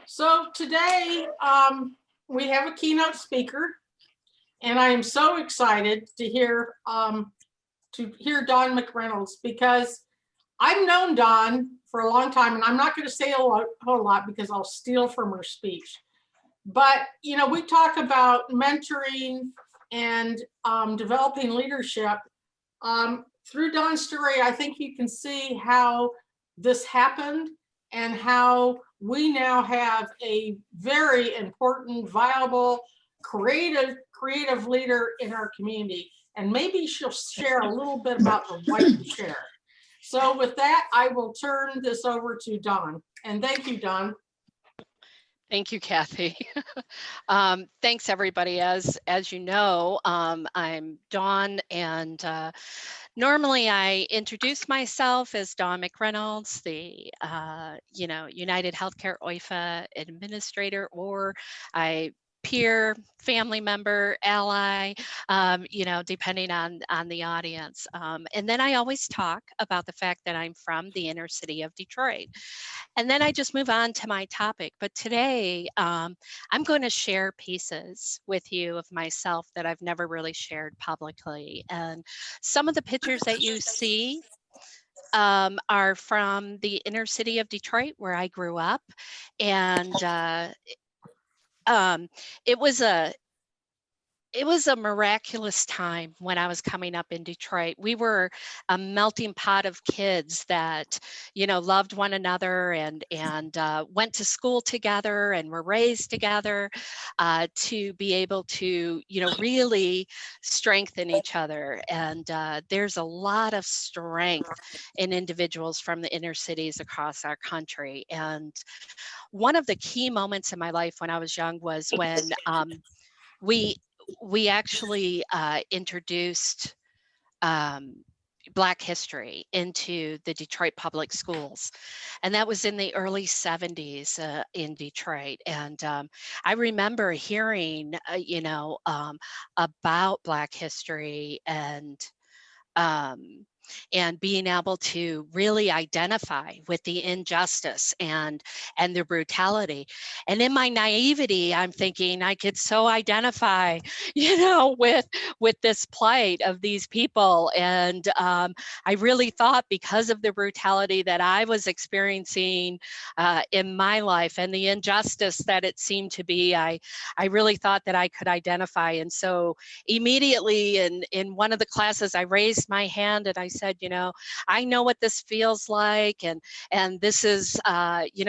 So today we have a keynote speaker, and I am so excited to hear Don McReynolds, because I've known Don for a long time, and I'm not going to say a whole lot because I'll steal from her speech. But we talk about mentoring and developing leadership. Through Don's story, I think you can see how this happened and how we now have a very important, viable, creative leader in our community. And maybe she'll share a little bit about the right to share. So with that, I will turn this over to Don. And thank you, Don. Thank you, Kathy. Thanks, everybody. As you know, I'm Dawn, and normally I introduce myself as Dawn McReynolds, the United Healthcare OIFA administrator, or peer, family member, ally, depending on the audience. And then I always talk about the fact that I'm from the inner city of Detroit. And then I just move on to my topic. But today, I'm going to share pieces with you of myself that I've never really shared publicly. And some of the pictures that you see are from the inner city of Detroit, where I grew up. And it was a miraculous time when I was coming up in Detroit. We were a melting pot of kids that, loved one another and went to school together and were raised together to be able to, really strengthen each other. And there's a lot of strength in individuals from the inner cities across our country. And one of the key moments in my life when I was young was when we actually introduced Black history into the Detroit public schools. And that was in the early 70s in Detroit. And I remember hearing, about Black history and being able to really identify with the injustice and the brutality. And in my naivety, I'm thinking I could so identify, with this plight of these people. And I really thought, because of the brutality that I was experiencing in my life and the injustice that it seemed to be, I really thought that I could identify. And so immediately in one of the classes, I raised my hand and I said, I know what this feels like, and this is,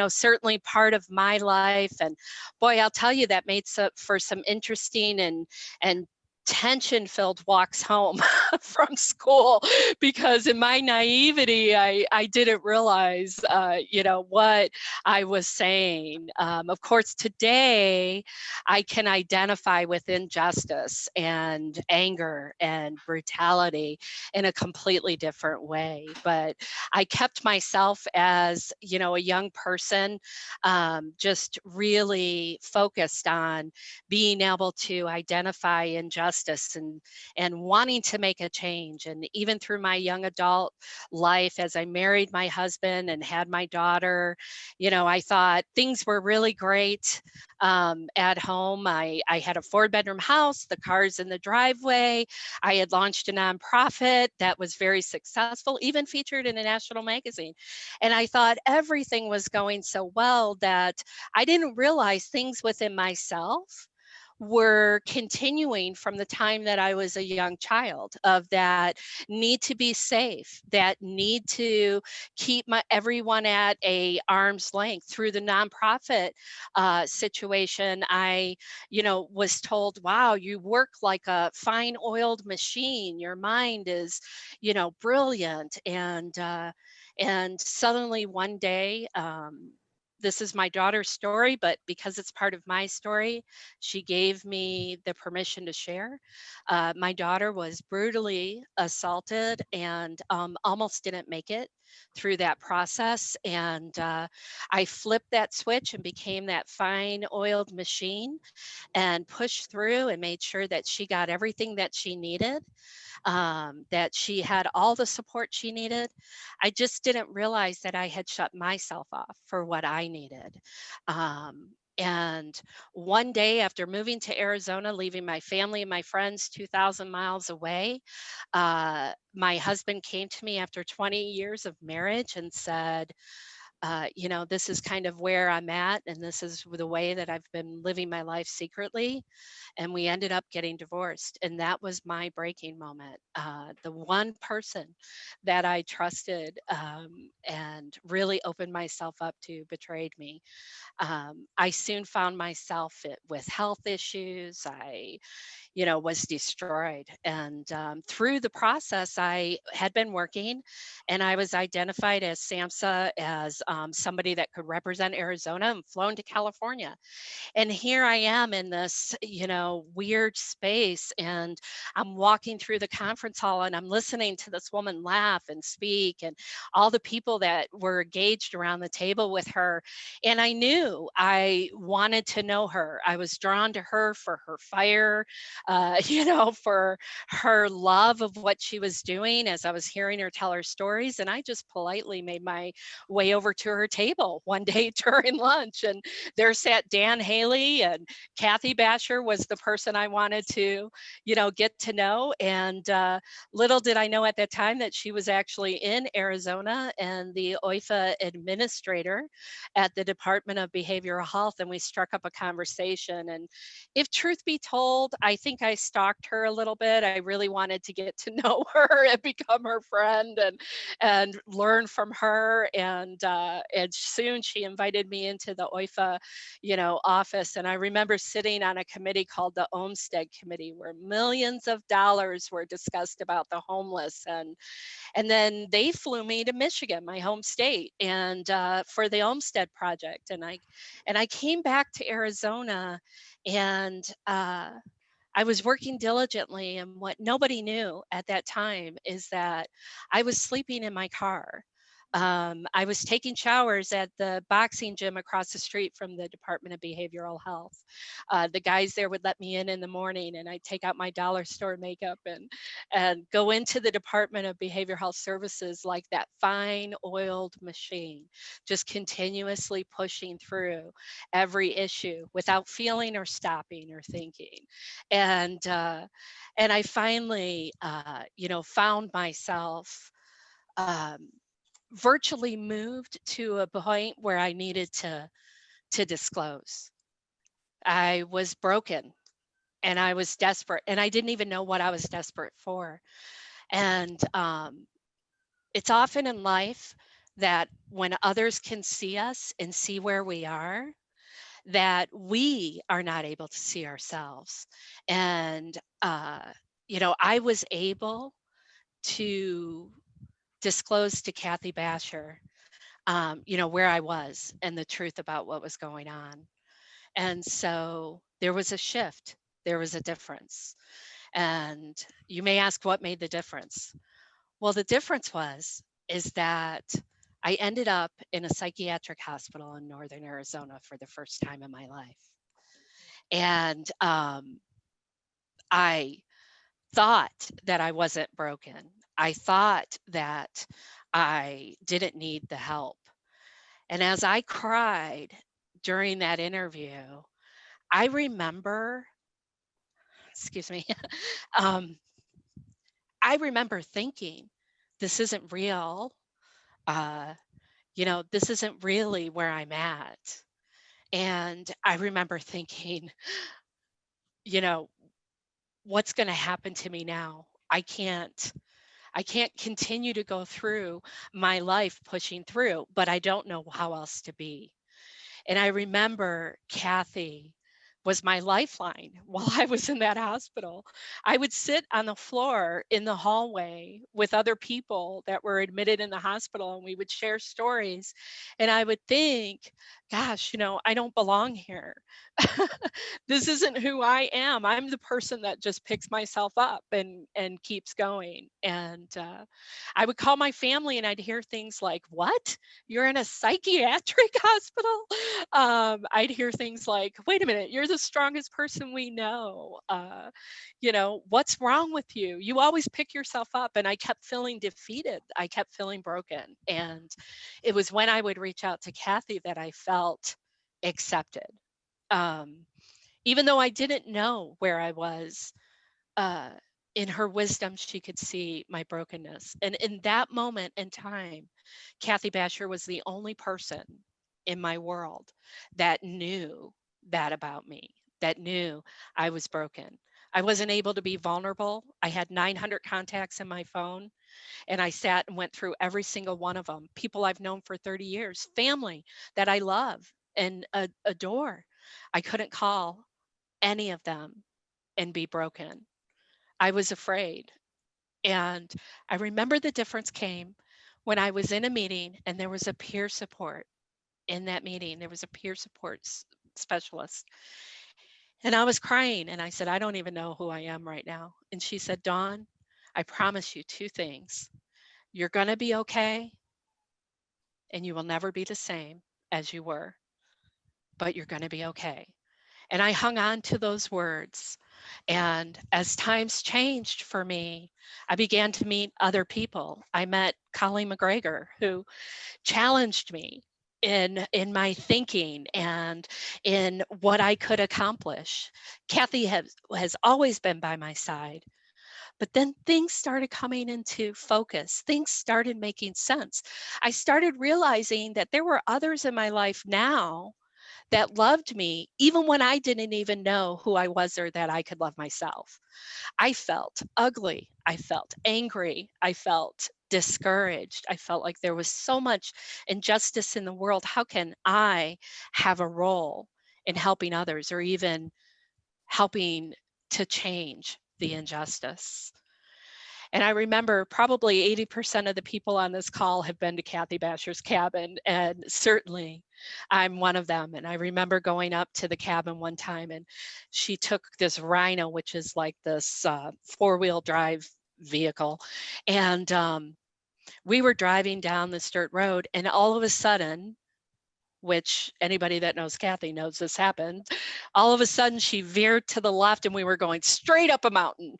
certainly part of my life. And boy, I'll tell you, that made for some interesting and tension-filled walks home from school, because in my naivety, I didn't realize, what I was saying. Of course, today, I can identify with injustice and anger and brutality in a completely different way. But I kept myself as, a young person, just really focused on being able to identify injustice and wanting to make a change. And even through my young adult life, as I married my husband and had my daughter, I thought things were really great at home. I had a 4-bedroom house, the cars in the driveway. I had launched a nonprofit that was very successful, even featured in a national magazine. And I thought everything was going so well that I didn't realize things within myself were continuing from the time that I was a young child, of that need to be safe, that need to keep everyone at a arm's length. Through the nonprofit situation, I, was told, wow, you work like a fine oiled machine. Your mind is, brilliant. And suddenly one day, this is my daughter's story, but because it's part of my story, she gave me the permission to share. My daughter was brutally assaulted and almost didn't make it through that process. And I flipped that switch and became that fine oiled machine and pushed through and made sure that she got everything that she needed, that she had all the support she needed. I just didn't realize that I had shut myself off for what I needed. And one day after moving to Arizona, leaving my family and my friends 2,000 miles away, my husband came to me after 20 years of marriage and said, this is kind of where I'm at, and this is the way that I've been living my life secretly. And we ended up getting divorced. And that was my breaking moment. The one person that I trusted and really opened myself up to betrayed me. I soon found myself with health issues. I was destroyed. And through the process, I had been working and I was identified as SAMHSA as somebody that could represent Arizona and flown to California. And here I am in this, weird space. And I'm walking through the conference hall and I'm listening to this woman laugh and speak and all the people that were engaged around the table with her. And I knew I wanted to know her. I was drawn to her for her fire, for her love of what she was doing as I was hearing her tell her stories. And I just politely made my way over to her table one day during lunch. And there sat Dan Haley, and Kathy Basher was the person I wanted to, get to know. And little did I know at that time that she was actually in Arizona and the OIFA administrator at the Department of Behavioral Health. And we struck up a conversation. And if truth be told, I think I stalked her a little bit. I really wanted to get to know her and become her friend and learn from her. And soon she invited me into the OIFA, office. And I remember sitting on a committee called the Olmstead Committee, where millions of dollars were discussed about the homeless. And then they flew me to Michigan, my home state, and for the Olmstead Project. And I came back to Arizona, and I was working diligently. And what nobody knew at that time is that I was sleeping in my car. I was taking showers at the boxing gym across the street from the Department of Behavioral Health. The guys there would let me in the morning, and I'd take out my dollar store makeup and go into the Department of Behavioral Health Services like that fine oiled machine, just continuously pushing through every issue without feeling or stopping or thinking. And I finally, found myself um, virtually moved to a point where I needed to disclose. I was broken and I was desperate, and I didn't even know what I was desperate for. And it's often in life that when others can see us and see where we are, that we are not able to see ourselves. And I was able to disclose to Kathy Basher, where I was and the truth about what was going on. And so there was a shift, there was a difference. And you may ask what made the difference? Well, the difference is that I ended up in a psychiatric hospital in Northern Arizona for the first time in my life. And I thought that I wasn't broken. I thought that I didn't need the help. And as I cried during that interview, I remember, excuse me, um, I remember thinking, this isn't real. Uh, this isn't really where I'm at. And I remember thinking, you know, what's going to happen to me now? I can't continue to go through my life pushing through, but I don't know how else to be. And I remember Kathy was my lifeline while I was in that hospital. I would sit on the floor in the hallway with other people that were admitted in the hospital, and we would share stories. And I would think, gosh, I don't belong here. This isn't who I am. I'm the person that just picks myself up and keeps going. And I would call my family and I'd hear things like, what? You're in a psychiatric hospital? I'd hear things like, wait a minute, you're the strongest person we know. What's wrong with you? You always pick yourself up. And I kept feeling defeated. I kept feeling broken. And it was when I would reach out to Kathy that I felt felt accepted. Even though I didn't know where I was, uh, in her wisdom, she could see my brokenness. And in that moment in time, Kathy Basher was the only person in my world that knew that about me, that knew I was broken. I wasn't able to be vulnerable. I had 900 contacts in my phone, and I sat and went through every single one of them. People I've known for 30 years, family that I love and adore. I couldn't call any of them and be broken. I was afraid. And I remember the difference came when I was in a meeting and there was a peer support in that meeting. There was a peer support specialist. And I was crying and I said, I don't even know who I am right now. And she said, Dawn, I promise you two things. You're going to be okay and you will never be the same as you were, but you're going to be okay. And I hung on to those words. And as times changed for me, I began to meet other people. I met Colleen McGregor, who challenged me in my thinking and in what I could accomplish. Kathy has always been by my side. But then things started coming into focus. Things started making sense. I started realizing that there were others in my life now that loved me, even when I didn't even know who I was or that I could love myself. I felt ugly. I felt angry. I felt discouraged. I felt like there was so much injustice in the world. How can I have a role in helping others or even helping to change the injustice? And I remember probably 80% of the people on this call have been to Kathy Basher's cabin, and certainly I'm one of them. And I remember going up to the cabin one time and she took this Rhino, which is like this four-wheel drive vehicle. And we were driving down this dirt road and all of a sudden, which anybody that knows Kathy knows this happened. All of a sudden, she veered to the left and we were going straight up a mountain.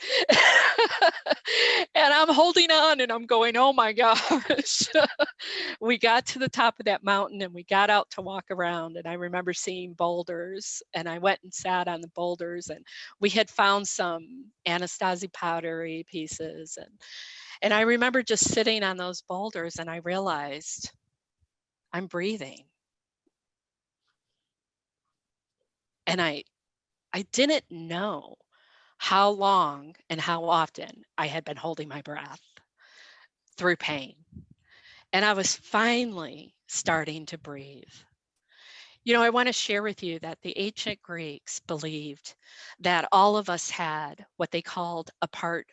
And I'm holding on and I'm going, oh my gosh. We got to the top of that mountain and we got out to walk around. And I remember seeing boulders and I went and sat on the boulders and we had found some Anastasia powdery pieces. And I remember just sitting on those boulders and I realized I'm breathing. And I didn't know how long and how often I had been holding my breath through pain. And I was finally starting to breathe. You know, I want to share with you that the ancient Greeks believed that all of us had what they called a part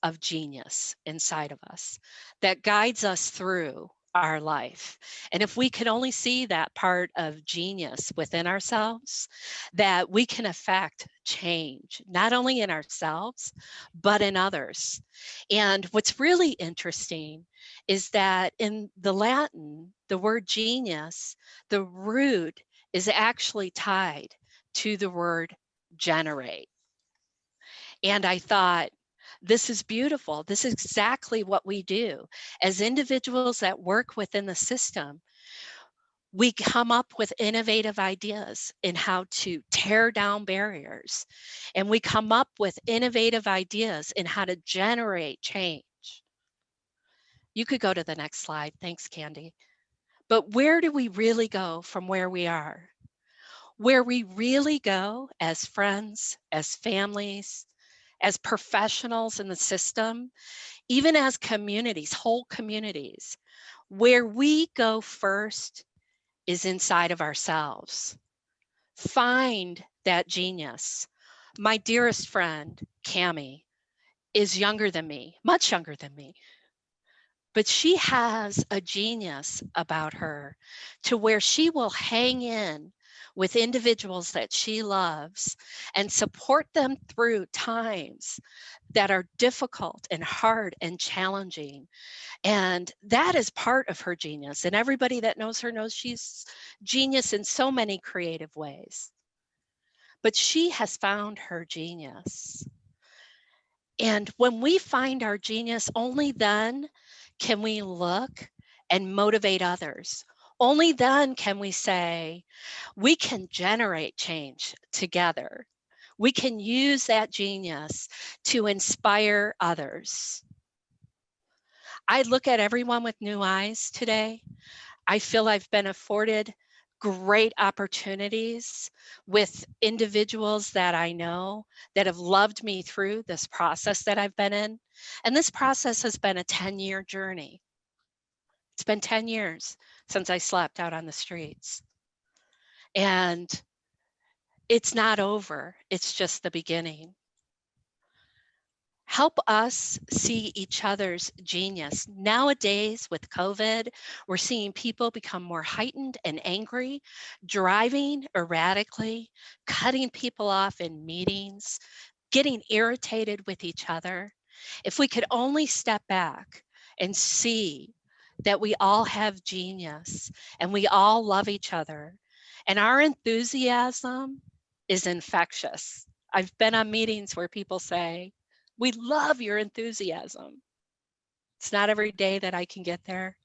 of genius inside of us that guides us through our life. And if we could only see that part of genius within ourselves, that we can affect change, not only in ourselves, but in others. And what's really interesting is that in the Latin, the word genius, the root is actually tied to the word generate. And I thought, this is beautiful. This is exactly what we do. As individuals that work within the system, we come up with innovative ideas in how to tear down barriers. And we come up with innovative ideas in how to generate change. You could go to the next slide. Thanks, Candy. But where do we really go from where we are? Where we really go as friends, as families, as professionals in the system, even as communities, whole communities, where we go first is inside of ourselves. Find that genius. My dearest friend, Cami, is younger than me, much younger than me, but she has a genius about her to where she will hang in with individuals that she loves and support them through times that are difficult and hard and challenging. And that is part of her genius. And everybody that knows her knows she's genius in so many creative ways. But she has found her genius. And when we find our genius, only then can we look and motivate others. Only then can we say we can generate change together. We can use that genius to inspire others. I look at everyone with new eyes today. I feel I've been afforded great opportunities with individuals that I know that have loved me through this process that I've been in. And this process has been a 10-year journey. It's been 10 years since I slept out on the streets. And it's not over, it's just the beginning. Help us see each other's genius. Nowadays, with COVID, we're seeing people become more heightened and angry, driving erratically, cutting people off in meetings, getting irritated with each other. If we could only step back and see that we all have genius and we all love each other, and our enthusiasm is infectious. I've been on meetings where people say, "We love your enthusiasm." It's not every day that I can get there,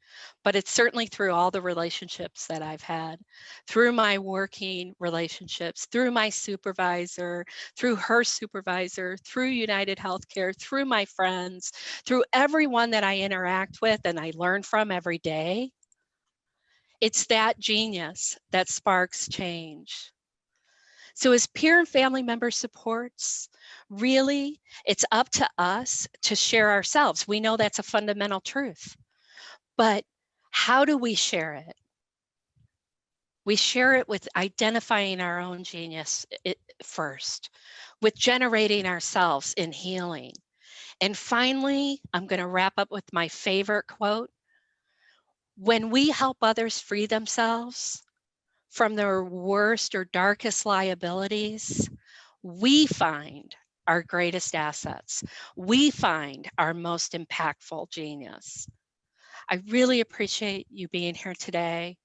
but it's certainly through all the relationships that I've had, through my working relationships, through my supervisor, through her supervisor, through United Healthcare, through my friends, through everyone that I interact with and I learn from every day. It's that genius that sparks change. So as peer and family member supports, really, it's up to us to share ourselves. We know that's a fundamental truth, but how do we share it? We share it with identifying our own genius first, with generating ourselves in healing. And finally, I'm going to wrap up with my favorite quote. When we help others free themselves from their worst or darkest liabilities, we find our greatest assets. We find our most impactful genius. I really appreciate you being here today.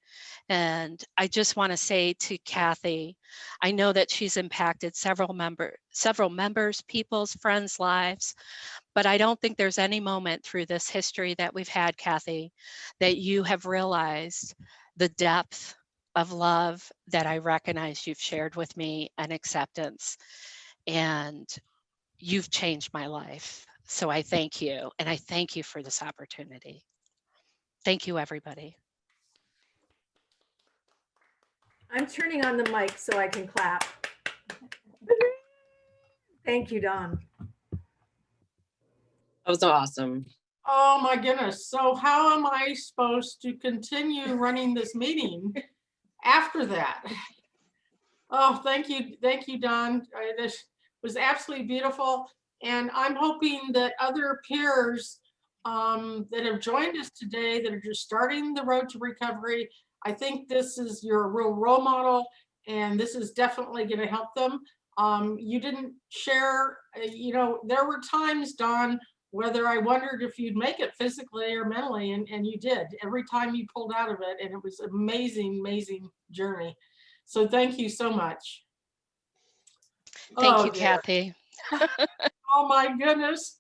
And I just want to say to Kathy, I know that she's impacted several members, people's, friends' lives, but I don't think there's any moment through this history that we've had, Kathy, that you have realized the depth of love that I recognize you've shared with me and acceptance. And you've changed my life. So I thank you. And I thank you for this opportunity. Thank you, everybody. I'm turning on the mic so I can clap. Thank you, Dawn. That was awesome. Oh my goodness. So how am I supposed to continue running this meeting after that? Oh, thank you, Don. This was absolutely beautiful. And I'm hoping that other peers that have joined us today that are just starting the road to recovery, I think this is your real role model, and this is definitely going to help them. You didn't share, there were times, Don, whether I wondered if you'd make it physically or mentally, and you did. Every time you pulled out of it, and it was amazing, amazing journey. So thank you so much. Thank you, Kathy. Oh my goodness.